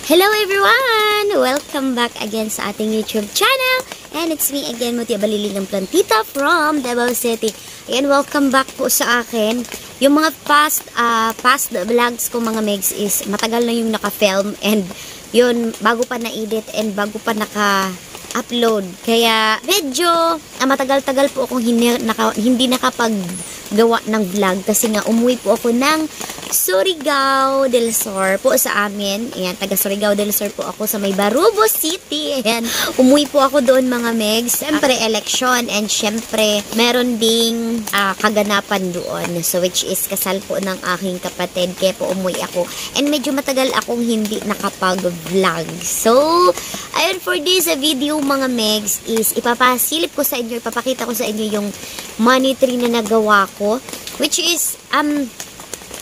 Hello everyone! Welcome back again sa ating YouTube channel. And it's me again, Mutia Baliling Plantita from Davao City. And welcome back po sa akin. Yung mga past vlogs ko mga megs is matagal na yung naka-film. And yun, bago pa na-edit and bago pa naka-upload. Kaya medyo matagal-tagal po akong hindi nakapaggawa ng vlog. Kasi nga umuwi po ako ng Surigao del Sur po sa amin. Ayan, taga Surigao del Sur po ako sa may Barubo City. Ayan, umuwi po ako doon mga megs. Siyempre, election and siyempre, meron ding kaganapan doon. So, which is kasal po ng aking kapatid. Kaya po umuwi ako. And medyo matagal akong hindi nakapag-vlog. So, ayun, for this video mga megs is ipapasilip ko sa inyo, ipapakita ko sa inyo yung money tree na nagawa ko. Which is,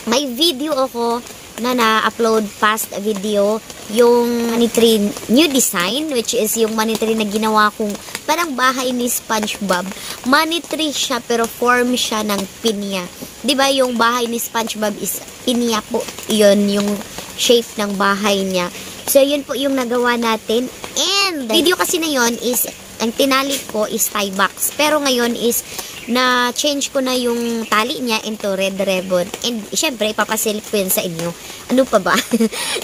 may video ako na na-upload past video, yung money tree new design, which is yung money tree na ginawa kong parang bahay ni SpongeBob. Money tree siya, pero form siya ng pinya. Diba yung bahay ni SpongeBob is pinya po. Yun, yung shape ng bahay niya. So, yun po yung nagawa natin. And, video kasi na yun is, ang tinali ko is tie box. Pero ngayon is, na-change ko na yung tali niya into red ribbon. And, syempre, ipapasilip ko yun sa inyo. Ano pa ba?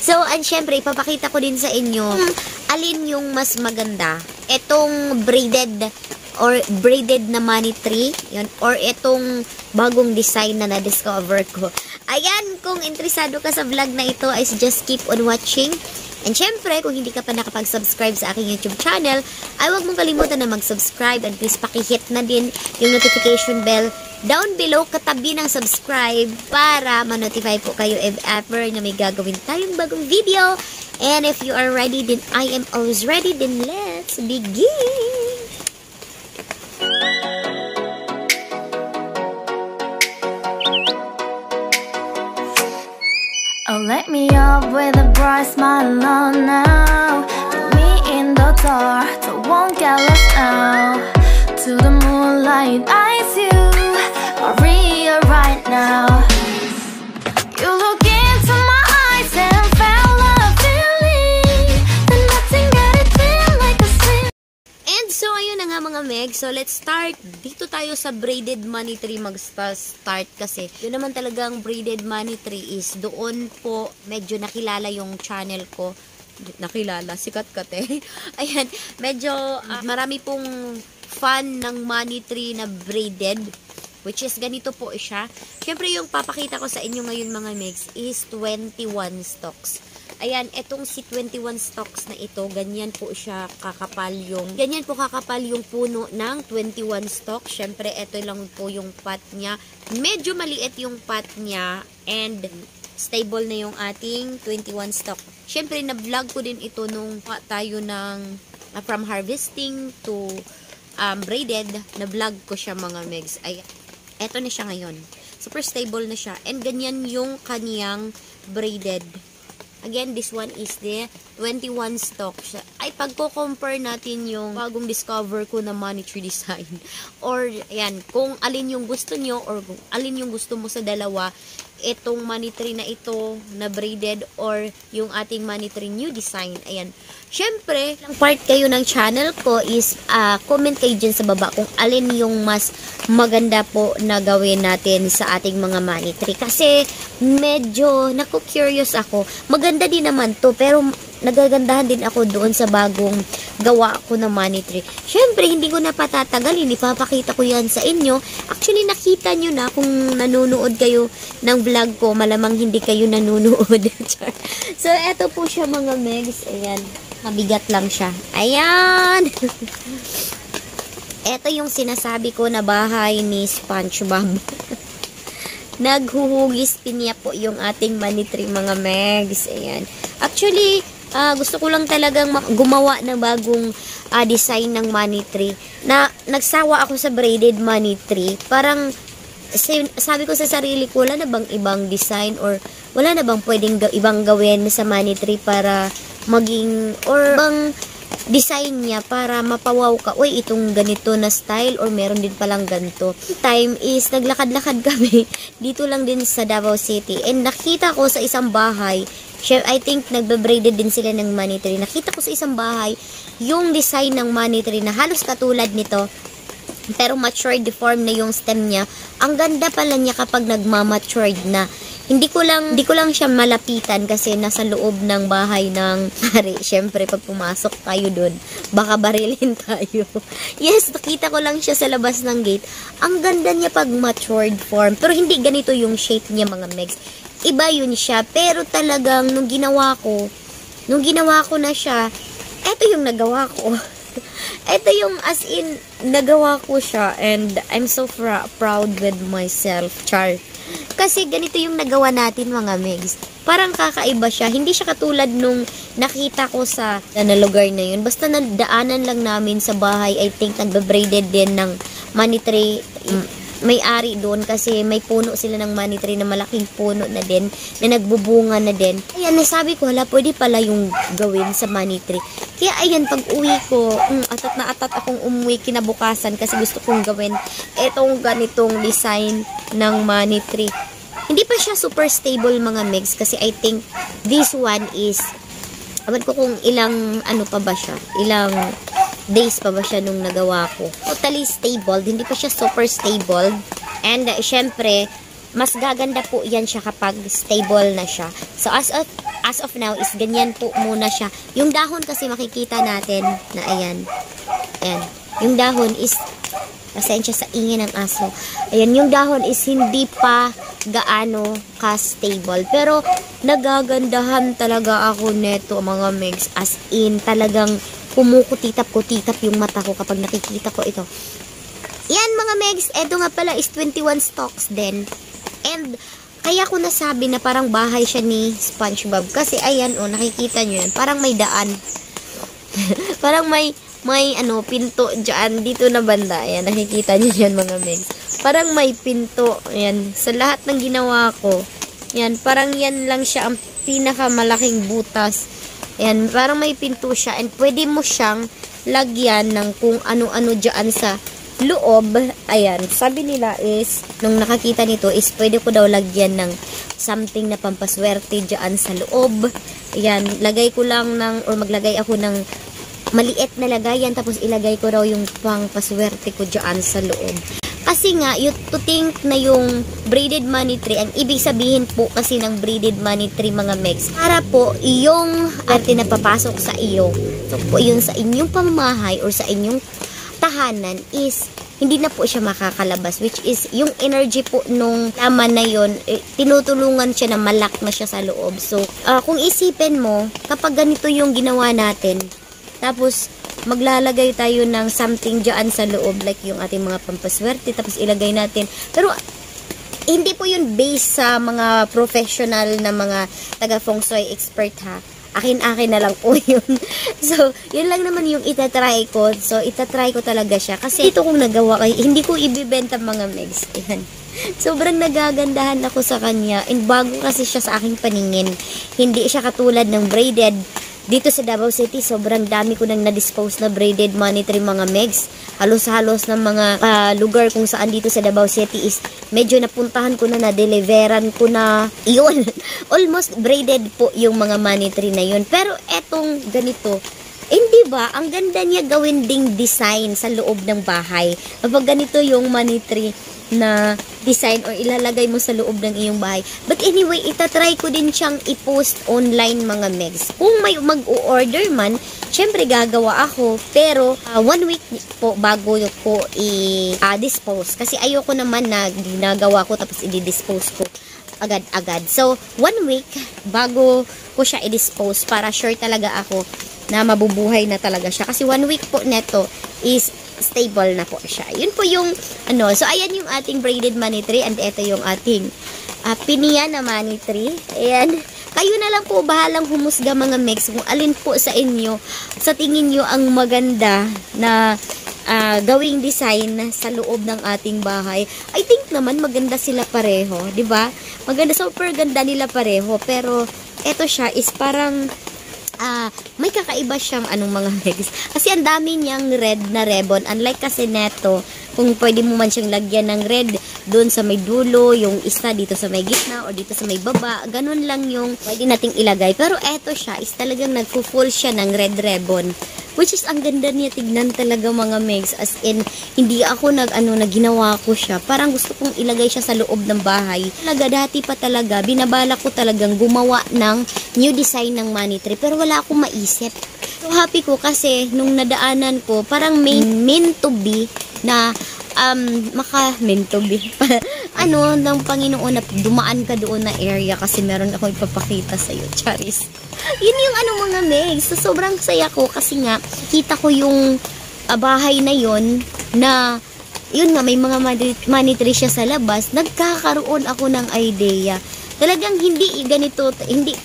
So, and syempre, ipapakita ko din sa inyo alin yung mas maganda. Etong braided na money tree, yun, or etong bagong design na na-discover ko. Ayan, kung interesado ka sa vlog na ito, is just keep on watching. And syempre, kung hindi ka pa nakapag-subscribe sa aking YouTube channel, ay huwag mong kalimutan na mag-subscribe and please pakihit na din yung notification bell down below katabi ng subscribe para ma-notify po kayo if ever na may gagawin tayong bagong video. And if you are ready, then I am always ready, then let's begin! Oh, let me up with a bright smile on now. Put me in the dark, so won't get lost now. To the moonlight, eyes you, Maria right now. You look into my eyes and felt a feeling that nothing got it feel like a sleep. And so, ayun na nga mga meg. So, let's start. Dito tayo sa braided money tree mag-start kasi yun naman talagang braided money tree is doon po medyo nakilala yung channel ko. Nakilala, sikat kate. Ayan, medyo marami pong fan ng money tree na braided. Which is ganito po siya. Siyempre yung papakita ko sa inyo ngayon mga megs is 21 stalks. Ayan, etong si 21 stalks na ito, ganyan po siya kakapal ganyan po kakapal yung puno ng 21 stalks. Syempre, ito lang po yung pot niya. Medyo maliit yung pot niya and stable na yung ating 21 stalk. Syempre, na-vlog ko din ito nung tayo ng from harvesting to braided. Na-vlog ko siya mga megs. Ay, eto na siya ngayon. Super stable na siya. And ganyan yung kaniyang braided. Again, this one is the 21 stalks. Ay, pagko-compare natin yung bagong discover ko na money tree design. Or, ayan, kung alin yung gusto nyo or kung alin yung gusto mo sa dalawa, itong money tree na ito na braided or yung ating money tree new design. Ayan. Syempre, ang part kayo ng channel ko is comment kayo dyan sa baba kung alin yung mas maganda po na gawin natin sa ating mga money tree. Kasi medyo naku-curious ako. Maganda din naman to pero nagagandahan din ako doon sa bagong gawa ko ng money tree. Syempre, hindi ko na patatagalin. Ipapakita ko yan sa inyo. Actually, nakita nyo na kung nanonood kayo ng vlog ko. Malamang hindi kayo nanonood. So, eto po siya mga megs. Ayan. Mabigat lang siya. Ayan! Eto yung sinasabi ko na bahay ni SpongeBob. Naghuhugis pinya po yung ating money tree mga megs. Ayan. Actually, gusto ko lang talagang gumawa ng bagong design ng money tree. Nagsawa ako sa braided money tree. Parang, sabi ko sa sarili ko, wala na bang ibang design or wala na bang pwedeng ibang gawin sa money tree para maging, or bang design niya para mapawaw ka, uy, itong ganito na style or meron din palang ganito. Time is naglakad-lakad kami dito lang din sa Davao City and nakita ko sa isang bahay I think nagbe-braided din sila ng money tree. Nakita ko sa isang bahay yung design ng money tree na halos katulad nito. Pero matured deform na yung stem niya. Ang ganda pala niya kapag nagmamatured na. Hindi ko lang siya malapitan kasi nasa loob ng bahay ng hari. Syempre, pag pumasok tayo dun, baka barilin tayo. Yes, nakita ko lang siya sa labas ng gate. Ang ganda niya pag matured form. Pero hindi ganito yung shape niya, mga megs. Iba yun siya. Pero talagang, nung ginawa ko na siya, eto yung nagawa ko. Ito yung as in, nagawa ko siya. And I'm so proud with myself. Char. Kasi ganito yung nagawa natin, mga megs. Parang kakaiba siya. Hindi siya katulad nung nakita ko sa lugar na yun. Basta nadaanan lang namin sa bahay. I think nagbe-braided din ng money tree. May-ari doon kasi may puno sila ng money tree na malaking puno na din na nagbubunga na din. Ayan, nasabi ko, hala, pwede pala yung gawin sa money tree. Kaya ayan, pag uwi ko, atat na atat akong umuwi kinabukasan kasi gusto kong gawin etong ganitong design ng money tree. Hindi pa siya super stable, mga megs, kasi I think this one is, awan ko kung ilang pa ba siya, ilang days pa ba siya nung nagawa ko. Totally stable, hindi pa siya super stable. And syempre, mas gaganda po yan siya kapag stable na siya. So as of now is ganyan po muna siya. Yung dahon kasi makikita natin na ayan. Ayan. Yung dahon is, pasensya sa ingin ng aso. Ayan, yung dahon is hindi pa gaano ka-stable. Pero nagagandahan talaga ako neto, mga megs. As in, talagang kumukutitap-kutitap yung mata ko kapag nakikita ko ito. Yan, mga megs. Eto nga pala is 21 stalks din. And kaya ko nasabi na parang bahay siya ni SpongeBob. Kasi ayan, nakikita nyo yan. Parang may daan. Parang may pinto dyan. Dito na banda. Ayan, nakikita nyo yan, mga megs. Parang may pinto. Ayan, sa lahat ng ginawa ko. Ayan, parang yan lang siya ang pinakamalaking butas. Ayan, parang may pinto siya. And pwede mo siyang lagyan ng kung ano-ano dyan sa loob. Ayan, sabi nila is, nung nakakita nito is, pwede ko daw lagyan ng something na pampaswerte dyan sa loob. Ayan, lagay ko lang maglagay ako ng maliit na lagayan, tapos ilagay ko raw yung pampaswerte ko dyan sa loob. Kasi nga, to think na yung braided money tree, ang ibig sabihin po kasi ng braided money tree, mga megs, para po yung arte na papasok sa iyo, so po yun sa inyong pamamahay or sa inyong tahanan is hindi na po siya makakalabas, which is yung energy po nung laman na yun, tinutulungan siya na malak na siya sa loob. So, kung isipin mo, kapag ganito yung ginawa natin, tapos maglalagay tayo ng something dyan sa loob, like yung ating mga pampaswerte, tapos ilagay natin. Pero, hindi po yun based sa mga professional na mga taga-feng shui expert, ha. Akin-akin na lang po yun. So, yun lang naman yung itatry ko. So, itatry ko talaga siya. Kasi ito kong nagawa, hindi ko ibibenta, mga megs. Ayan. Sobrang nagagandahan ako sa kanya. And bago kasi siya sa aking paningin. Hindi siya katulad ng braided. Dito sa Davao City, sobrang dami ko nang na-dispose na braided money tree, mga megs. Halos-halos ng mga lugar kung saan dito sa Davao City is medyo napuntahan ko na, na-deliveran ko na. Yun, almost braided po yung mga money tree na yun. Pero etong ganito, hindi ba, ang ganda niya gawin ding design sa loob ng bahay. Kapag ganito yung money tree na design or ilalagay mo sa loob ng iyong bahay. But anyway, itatry ko din siyang i-post online, mga megs. Kung may mag-o-order man, syempre gagawa ako. Pero 1 week po bago ko i-dispose. Kasi ayoko naman na ginagawa ko tapos i-dispose ko agad-agad. So, 1 week bago ko siya i-dispose para sure talaga ako na mabubuhay na talaga siya. Kasi 1 week po neto is stable na po siya. Yun po yung so ayan yung ating braided money tree and ito yung ating pinia na money tree. Ayan. Kayo na lang po bahalang humusga, mga megs, kung alin po sa inyo, sa tingin nyo ang maganda na gawing design sa loob ng ating bahay. I think naman maganda sila pareho, 'di ba? Maganda, super ganda nila pareho, pero ito siya is parang may kakaiba siyang mga megs. Kasi ang dami niyang red na ribbon. Unlike kasi neto, kung pwede mo man siyang lagyan ng red doon sa may dulo, yung isa dito sa may gitna, or dito sa may baba. Ganun lang yung pwede nating ilagay. Pero eto siya, is talagang nagpo-full siya ng red ribbon. Which is, ang ganda niya, tignan talaga mga megs. As in, hindi ako ginawa ko siya. Parang gusto kong ilagay siya sa loob ng bahay. Talaga, dati pa talaga, binabala ko talagang gumawa ng new design ng money tree. Pero wala akong maisip. So, happy ko kasi, nung nadaanan ko, parang meant to be na, meant to be. ng Panginoon na dumaan ka doon na area kasi meron ako ipapakita sa'yo, Charis. Yun yung mga megs. So, sobrang saya ko kasi nga, kita ko yung bahay na yun na, yun nga, may mga money tree siya sa labas. Nagkakaroon ako ng idea. Talagang hindi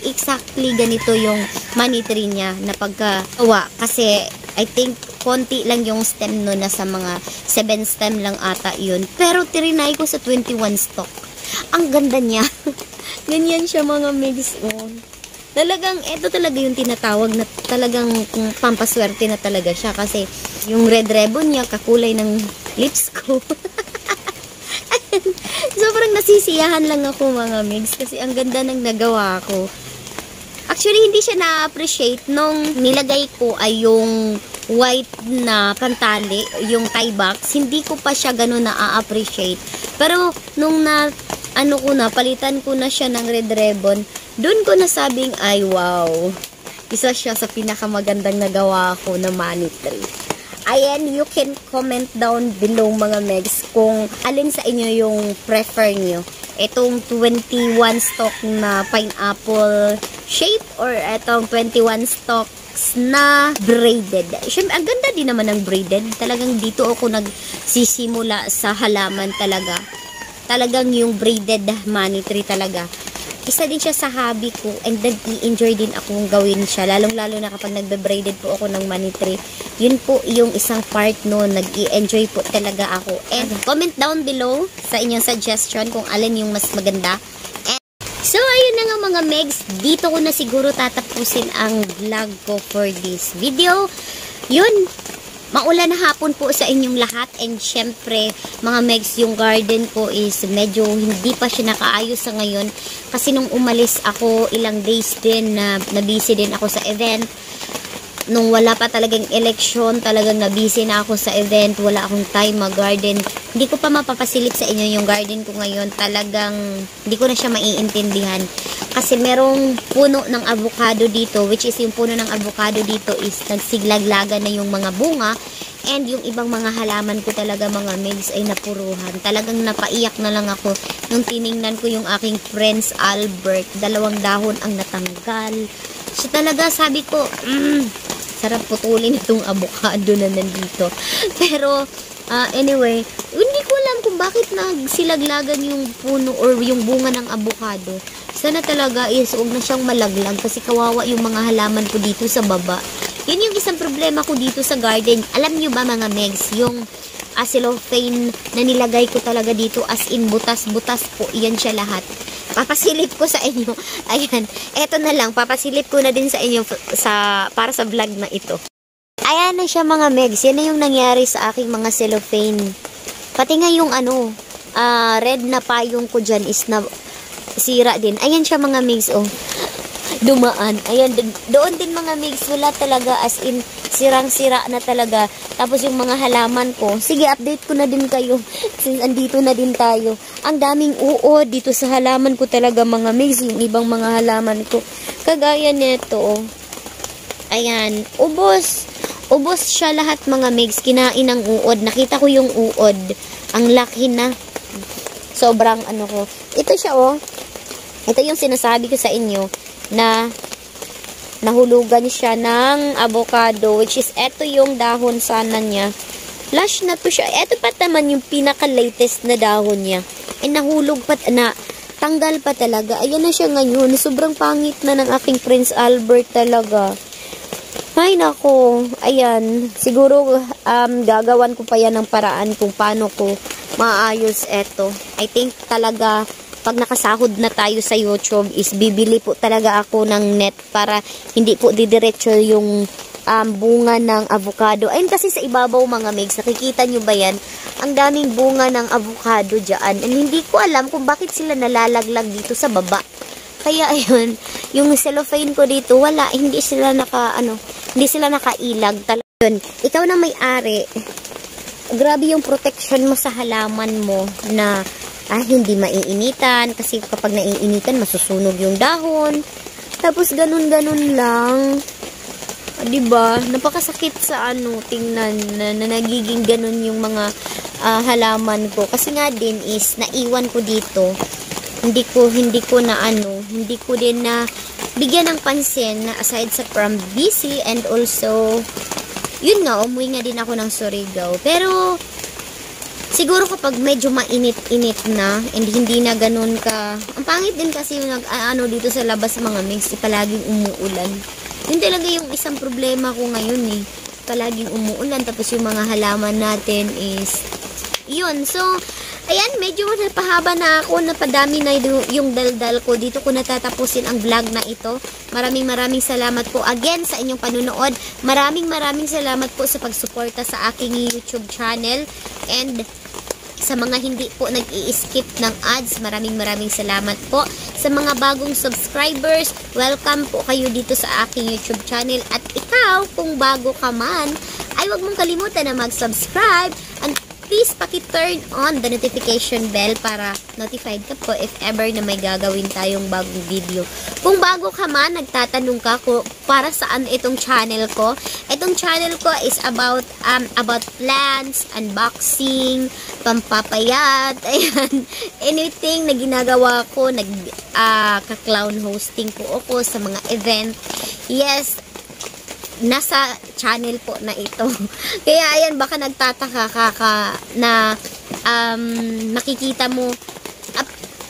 exactly ganito yung money tree niya na pagkawa. Kasi, I think, konti lang yung stem no, nasa mga 7 stem lang ata yun. Pero, tirinay ko sa 21 stock. Ang ganda niya. Ganyan siya mga megs. Oh. Talagang, ito talaga yung tinatawag na talagang pampaswerte na talaga siya. Kasi, yung red ribbon niya, kakulay ng lips ko. Sobrang nasisiyahan lang ako mga megs. Kasi, ang ganda ng nagawa ko. Actually, hindi siya na-appreciate nung nilagay ko ay yung white na pantali, yung tie box. Hindi ko pa siya ganun na-appreciate. Pero, nung palitan ko na siya ng red ribbon, doon ko nasabing, ay wow, isa siya sa pinakamagandang nagawa ko na money tree. Ayan, you can comment down below mga megs kung alin sa inyo yung prefer nyo. Itong 21 stalk na pineapple shape or itong 21 stalks na braided. Siyempre, ang ganda din naman ng braided. Talagang dito ako nagsisimula sa halaman talaga. Talagang yung braided money tree talaga. Isa din siya sa hobby ko and nag-i-enjoy din akong gawin siya. Lalong-lalo na kapag nagbe-braided po ako ng money tree. Yun po yung isang part no, nag-i-enjoy po talaga ako. And comment down below sa inyong suggestion kung alin yung mas maganda. And so, ayun na nga mga megs. Dito ko na siguro tatapusin ang vlog ko for this video. Yun. Maulan na hapon po sa inyong lahat and syempre mga megs yung garden ko is medyo hindi pa siya nakaayos sa ngayon kasi nung umalis ako ilang days din na busy din ako sa event. Nung wala pa talagang eleksyon, talagang na-busy na ako sa event, wala akong time mag-garden. Hindi ko pa mapapasilip sa inyo yung garden ko ngayon. Talagang hindi ko na siya maiintindihan. Kasi merong puno ng avocado dito, which is yung puno ng avocado dito is nagsiglaglaga na yung mga bunga. And yung ibang mga halaman ko talaga mga megs ay napuruhan. Talagang napaiyak na lang ako nung tiningnan ko yung aking Prince Albert. 2 dahon ang natanggal. So talaga sabi ko, sarap putulin itong avocado na nandito. Pero, anyway, hindi ko alam kung bakit nagsilaglagan yung puno or yung bunga ng avocado. Sana talaga is huwag na siyang malaglag kasi kawawa yung mga halaman ko dito sa baba. Yun yung isang problema ko dito sa garden. Alam nyo ba mga megs, yung cellophane na nilagay ko talaga dito as in butas-butas po. Yan siya lahat. Papasilip ko sa inyo. Ayan. Eto na lang. Papasilip ko na din sa inyo para sa vlog na ito. Ayan na siya mga megs. Yan na yung nangyari sa aking mga cellophane. Pati nga yung red na payong ko dyan is na sira din. Ayan siya mga megs. Oh. Dumaan. Ayan. Doon din mga megs. Wala talaga as in sirang-sira na talaga. Tapos yung mga halaman ko, sige, update ko na din kayo. Since andito na din tayo. Ang daming uod dito sa halaman ko talaga mga megs. Yung ibang mga halaman ko. Kagaya nito. Oh. Ayan. Ubos. Ubos siya lahat mga megs. Kinain ng uod. Nakita ko yung uod. Ang laki na. Sobrang ko. Ito siya oh. Ito yung sinasabi ko sa inyo na nahulugan siya ng avocado, which is eto yung dahon sana niya. Flash na to siya. Eto pa naman yung pinaka-latest na dahon niya. Eh, nahulog pa, tanggal pa talaga. Ayan na siya ngayon. Sobrang pangit na ng aking Prince Albert talaga. Ay, nako. Ayan. Siguro, gagawan ko pa yan ng paraan kung paano ko maayos eto. I think talaga, pag nakasahod na tayo sa YouTube is bibili po talaga ako ng net para hindi po didiretso yung bunga ng avocado. Ayun kasi sa ibabaw mga megs, nakikita nyo ba yan? Ang daming bunga ng avocado dyan. And hindi ko alam kung bakit sila nalalaglag dito sa baba. Kaya ayun, yung cellophane ko dito, wala, hindi sila nakailag. Talaga. Ikaw na may-ari, grabe yung protection mo sa halaman mo na hindi maiinitan. Kasi kapag naiinitan, masusunog yung dahon. Tapos ganun-ganun lang. Diba? Napakasakit sa tingnan na nagiging ganun yung mga halaman ko. Kasi nga din is naiwan ko dito. Hindi ko din na bigyan ng pansin na aside sa from busy and also yun nga, umuwi nga din ako ng Surigao. Pero siguro kapag medyo mainit-init na and hindi na ganun ka, ang pangit din kasi yung dito sa labas mga mix, palaging umuulan. Yun talaga yung isang problema ko ngayon palaging umuulan, tapos yung mga halaman natin is yun. So ayan, medyo napahaba na ako, napadami na yung daldal ko. Dito ko natatapusin ang vlog na ito. Maraming salamat po again sa inyong panunood. Maraming salamat po sa pagsuporta sa aking YouTube channel. And sa mga hindi po nag-i-skip ng ads, maraming salamat po. Sa mga bagong subscribers, welcome po kayo dito sa aking YouTube channel. At ikaw, kung bago ka man, ay huwag mong kalimutan na mag-subscribe. And please paki-turn on the notification bell para notified ka po if ever na may gagawin tayong bagong video. Kung bago ka man, nagtatanong ka kung para saan itong channel ko. Itong channel ko is about plants, unboxing, pampapayat, ayan, anything na ginagawa ko, ka-clown hosting po ako sa mga event. Yes, nasa channel po na ito. Kaya ayan, baka nagtataka ka na nakikita mo,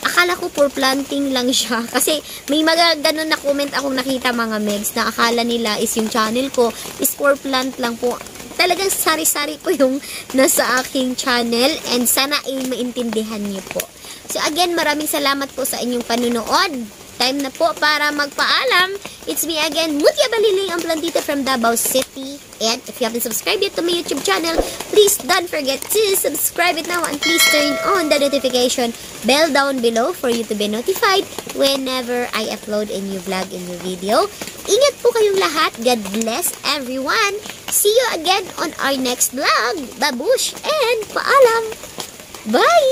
akala ko for planting lang siya. Kasi may mga ganun na comment akong nakita mga megs na akala nila is yung channel ko is for plant lang po. Talagang sari-sari po yung nasa aking channel and sana ay maintindihan niyo po. So again, maraming salamat po sa inyong panunood. Time na po para magpaalam. It's me again, Mutia Baliling, ang plantita from Davao City. And if you haven't subscribed yet to my YouTube channel, please don't forget to subscribe it now and please turn on the notification bell down below for you to be notified whenever I upload a new vlog, a new video. Ingat po kayong lahat. God bless everyone. See you again on our next vlog. Babush and paalam. Bye!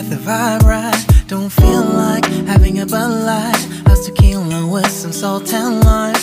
The vibe right, don't feel like having a Bud Light, how's tequila with some salt and lime.